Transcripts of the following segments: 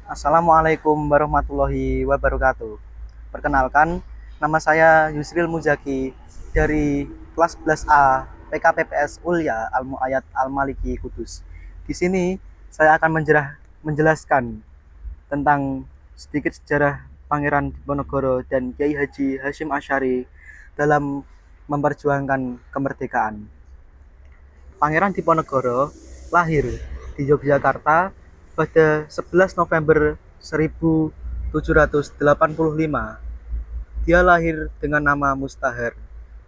Assalamualaikum warahmatullahi wabarakatuh. Perkenalkan, nama saya Yusril Muzaki dari kelas 11A PKPPS Ulya Al Muayyad Al Maliki Kudus. Di sini saya akan menjelaskan tentang sedikit sejarah Pangeran Diponegoro dan Kiai Haji Hasyim Asy'ari dalam memperjuangkan kemerdekaan. Pangeran Diponegoro lahir di Yogyakarta pada 11 November 1785. Dia lahir dengan nama Mustahar.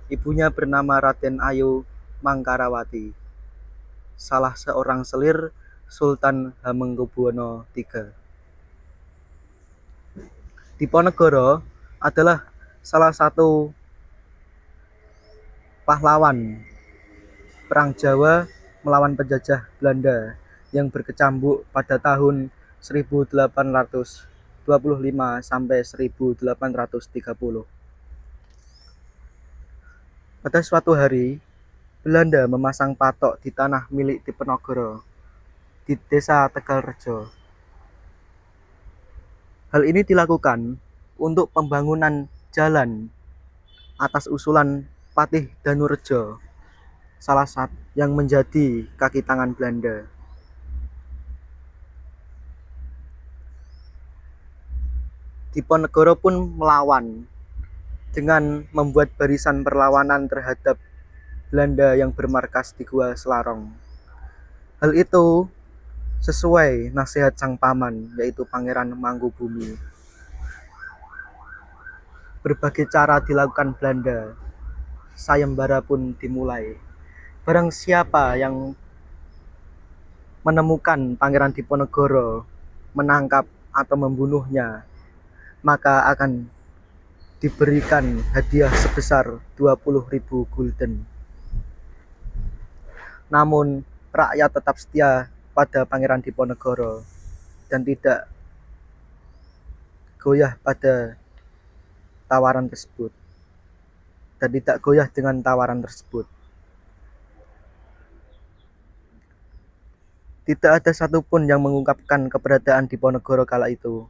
Ibunya bernama Raden Ayu Mangkarawati, salah seorang selir Sultan Hamengkubuwono III. Diponegoro adalah salah satu pahlawan Perang Jawa melawan penjajah Belanda yang berkecambuk pada tahun 1825 sampai 1830. Pada suatu hari, Belanda memasang patok di tanah milik Diponegoro di desa Tegalrejo. Hal ini dilakukan untuk pembangunan jalan atas usulan Patih Danurejo, salah satu yang menjadi kaki tangan Belanda. Diponegoro pun melawan dengan membuat barisan perlawanan terhadap Belanda yang bermarkas di Gua Selarong. Hal itu sesuai nasihat sang paman, yaitu Pangeran Mangkubumi. Berbagai cara dilakukan Belanda, sayembara pun dimulai. Barang siapa yang menemukan Pangeran Diponegoro, menangkap atau membunuhnya, maka akan diberikan hadiah sebesar 20.000 gulden. Namun rakyat tetap setia pada Pangeran Diponegoro dan tidak goyah dengan tawaran tersebut. Tidak ada satupun yang mengungkapkan keberadaan Diponegoro kala itu.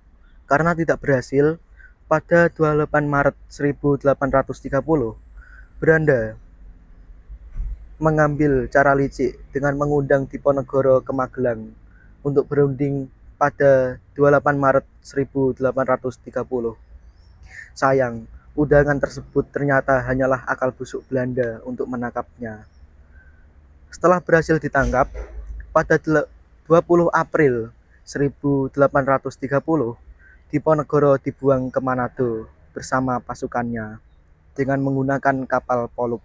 Karena tidak berhasil, pada 28 Maret 1830, Belanda mengambil cara licik dengan mengundang Diponegoro ke Magelang untuk berunding pada 28 Maret 1830. Sayang, undangan tersebut ternyata hanyalah akal busuk Belanda untuk menangkapnya. Setelah berhasil ditangkap, pada 20 April 1830, Diponegoro dibuang ke Manado bersama pasukannya dengan menggunakan kapal Polup.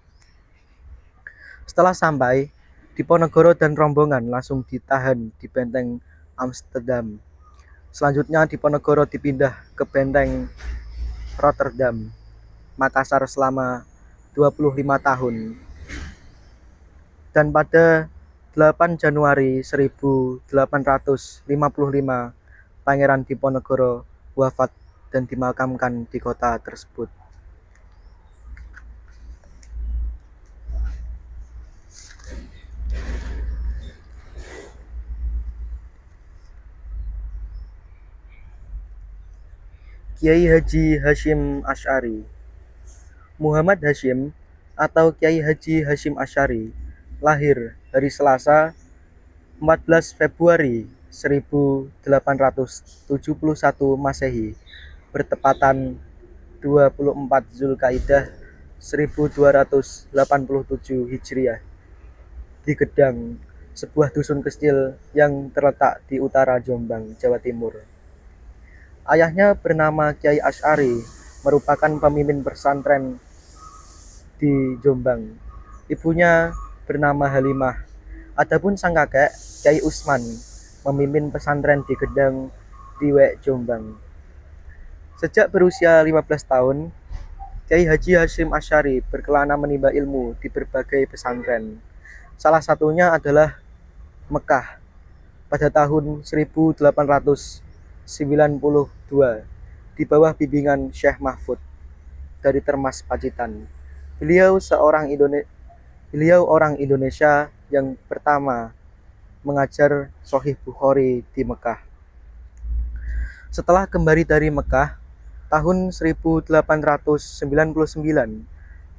Setelah sampai, Diponegoro dan rombongan langsung ditahan di benteng Amsterdam. Selanjutnya Diponegoro dipindah ke benteng Rotterdam, Makassar selama 25 tahun. Dan pada 8 Januari 1855, Pangeran Diponegoro wafat dan dimakamkan di kota tersebut. Kiai Haji Hasyim Asy'ari. Muhammad Hasyim atau Kiai Haji Hasyim Asy'ari lahir hari Selasa 14 Februari 1871 Masehi bertepatan 24 Zulkaidah 1287 Hijriah di Gedang, sebuah dusun kecil yang terletak di utara Jombang, Jawa Timur. Ayahnya bernama Kiai Asy'ari, merupakan pemimpin pesantren di Jombang. Ibunya bernama Halimah. Adapun sang kakek, Kiai Usman, memimpin pesantren di Gedang, Diwek, Jombang. Sejak berusia 15 tahun, Kiai Haji Hasyim Asy'ari berkelana menimba ilmu di berbagai pesantren. Salah satunya adalah Mekah pada tahun 1892 di bawah bimbingan Syekh Mahfud dari Termas Pacitan. Beliau orang Indonesia yang pertama mengajar Sahih Bukhari di Mekah. Setelah kembali dari Mekah, tahun 1899,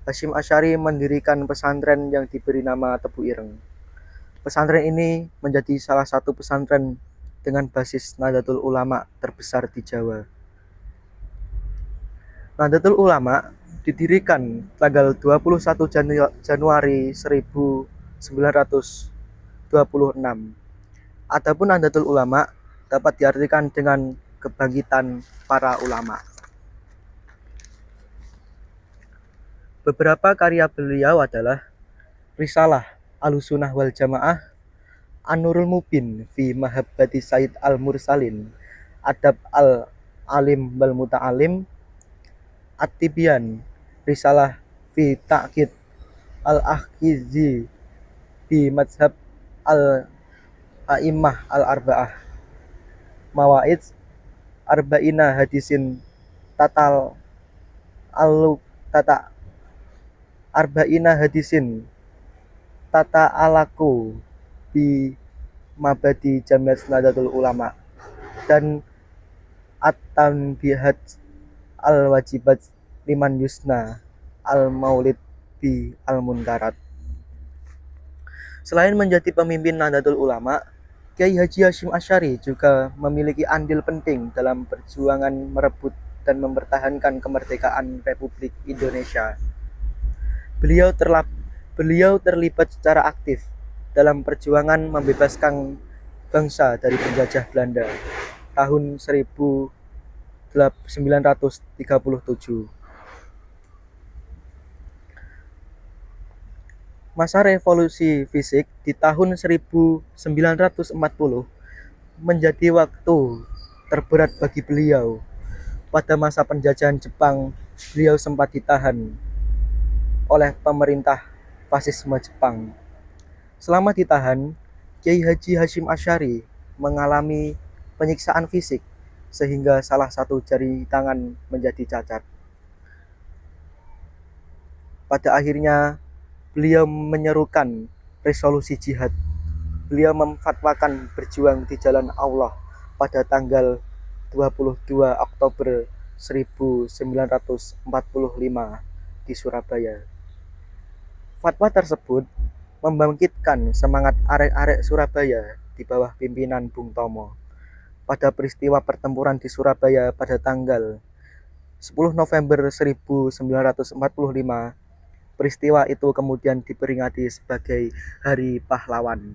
Hasyim Asy'ari mendirikan pesantren yang diberi nama Tebu Ireng. Pesantren ini menjadi salah satu pesantren dengan basis Nahdlatul Ulama terbesar di Jawa. Nahdlatul Ulama didirikan tanggal 21 Januari 1926. Adapun Nahdlatul Ulama dapat diartikan dengan kebangkitan para ulama. Beberapa karya beliau adalah Risalah Ahlussunnah wal Jamaah, An-Nurul Mubin fi Mahabbati Sayyid al-Mursalin, Adab al-Alim wal Muta'alim, At-Tibyan, Risalah fi Ta'qid al-Akhidzi bi Madhab al-A'immah al-Arba'ah, Mawaid Arba'ina Hadisin Tatal Tata Arba'ina Hadisin Tata Alaku bi Mabadi Jamiat Nahdlatul Ulama, dan At-Tanbihat Al-Wajibat Liman Yusna Al-Maulid bi Al-Munkarat. Selain menjadi pemimpin Nahdlatul Ulama, Kiai Haji Hasyim Asy'ari juga memiliki andil penting dalam perjuangan merebut dan mempertahankan kemerdekaan Republik Indonesia. Beliau terlibat secara aktif dalam perjuangan membebaskan bangsa dari penjajah Belanda tahun 1937. Masa revolusi fisik di tahun 1940 menjadi waktu terberat bagi beliau. Pada masa penjajahan Jepang, beliau sempat ditahan oleh pemerintah fasisme Jepang. Selama ditahan, Kiai Haji Hasyim Asy'ari mengalami penyiksaan fisik sehingga salah satu jari tangan menjadi cacat. Pada akhirnya, beliau menyerukan resolusi jihad. Beliau memfatwakan berjuang di jalan Allah pada tanggal 22 Oktober 1945 di Surabaya. Fatwa tersebut membangkitkan semangat arek-arek Surabaya di bawah pimpinan Bung Tomo. Pada peristiwa pertempuran di Surabaya pada tanggal 10 November 1945, peristiwa itu kemudian diperingati sebagai Hari Pahlawan.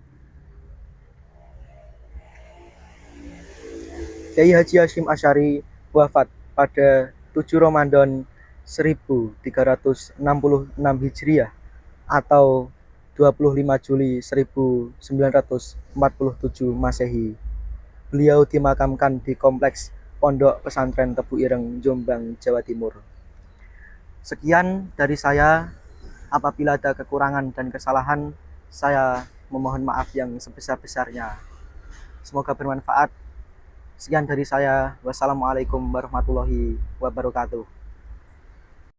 Kiai Haji Hasyim Asy'ari wafat pada 7 Ramadan 1366 Hijriah atau 25 Juli 1947 Masehi. Beliau dimakamkan di Kompleks Pondok Pesantren Tebu Ireng, Jombang, Jawa Timur. Sekian dari saya. Apabila ada kekurangan dan kesalahan, saya memohon maaf yang sebesar-besarnya. Semoga bermanfaat. Sekian dari saya. Wassalamualaikum warahmatullahi wabarakatuh.